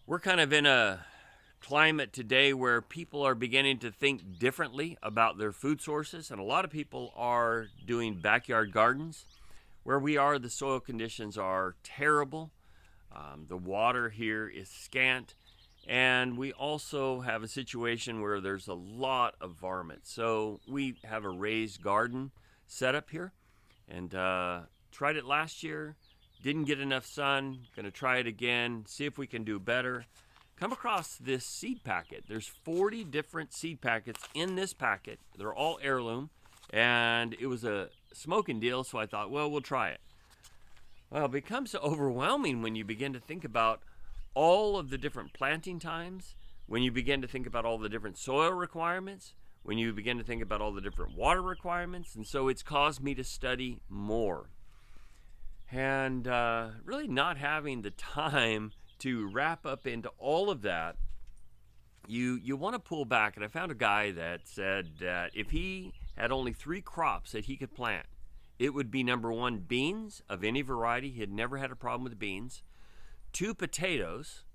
We're kind of in a climate today where people are beginning to think differently about their food sources, and a lot of people are doing backyard gardens. Where we are, the soil conditions are terrible. The water here is scant, and we also have a situation where there's a lot of varmints. So we have a raised garden set up here, and tried it last year. Didn't get enough sun. Going to try it again, see if we can do better. Come across this seed packet. There's 40 different seed packets in this packet. They're all heirloom, and it was a smoking deal, so I thought, well, we'll try it. Well, it becomes overwhelming when you begin to think about all of the different planting times, when you begin to think about all the different soil requirements, when you begin to think about all the different water requirements, and so it's caused me to study more. And really not having the time to wrap up into all of that, you want to pull back. And I found a guy that said that if he had only 3 crops that he could plant, it would be number 1, beans of any variety. He had never had a problem with beans. 2, potatoes,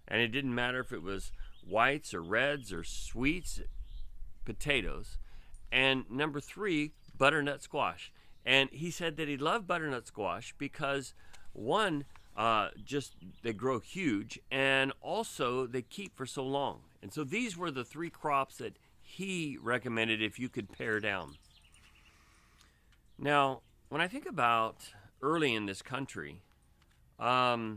and it didn't matter if it was whites or reds or sweets, potatoes. And number 3, butternut squash. And he said that he loved butternut squash because, one, just they grow huge, and also they keep for so long. And so these were the 3 crops that he recommended if you could pare down. Now, when I think about early in this country, there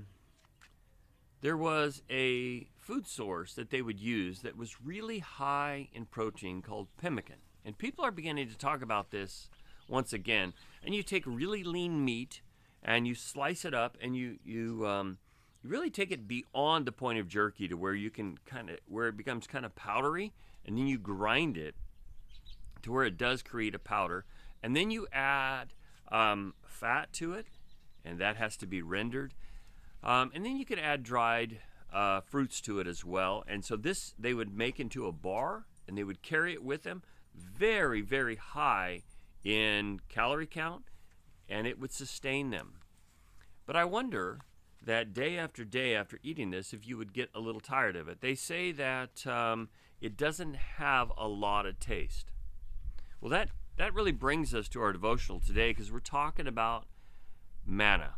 was a food source that they would use that was really high in protein called pemmican. And people are beginning to talk about this once again. And you take really lean meat and you slice it up, and you really take it beyond the point of jerky to where you can where it becomes kind of powdery, and then you grind it to where it does create a powder, and then you add fat to it, and that has to be rendered, and then you could add dried fruits to it as well. And so this they would make into a bar, and they would carry it with them, very, very high in calorie count, and it would sustain them. But I wonder that day after day after eating this, if you would get a little tired of it. They say that it doesn't have a lot of taste. Well, that really brings us to our devotional today, because we're talking about manna.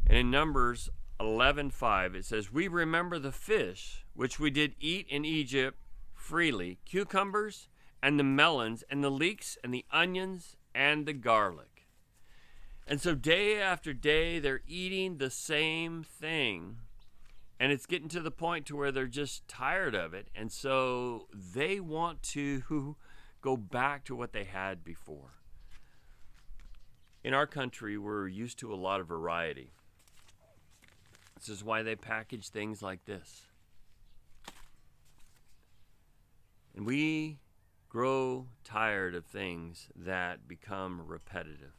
And in Numbers 11:5, it says, "We remember the fish which we did eat in Egypt freely, cucumbers and the melons and the leeks and the onions and the garlic." And so day after day, they're eating the same thing. And it's getting to the point to where they're just tired of it. And so they want to go back to what they had before. In our country, we're used to a lot of variety. This is why they package things like this. And we grow tired of things that become repetitive.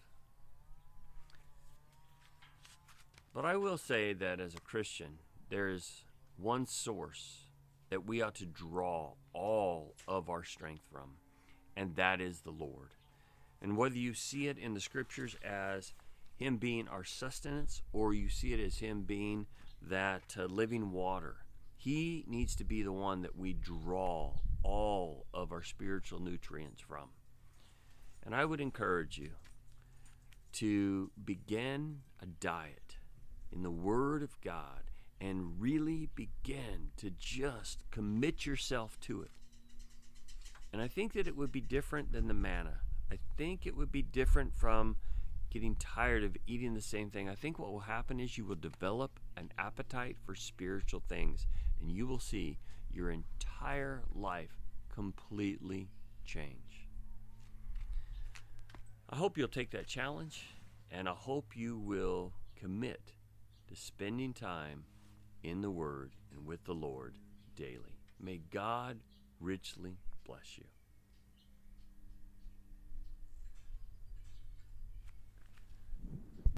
But I will say that as a Christian, there is one source that we ought to draw all of our strength from, and that is the Lord. And whether you see it in the scriptures as Him being our sustenance, or you see it as Him being that living water, He needs to be the one that we draw all of our spiritual nutrients from. And I would encourage you to begin a diet in the Word of God and really begin to just commit yourself to it. And I think that it would be different than the manna. I think it would be different from getting tired of eating the same thing. I think what will happen is you will develop an appetite for spiritual things, and you will see your entire life completely change. I hope you'll take that challenge, and I hope you will commit to spending time in the Word and with the Lord daily. May God richly bless you.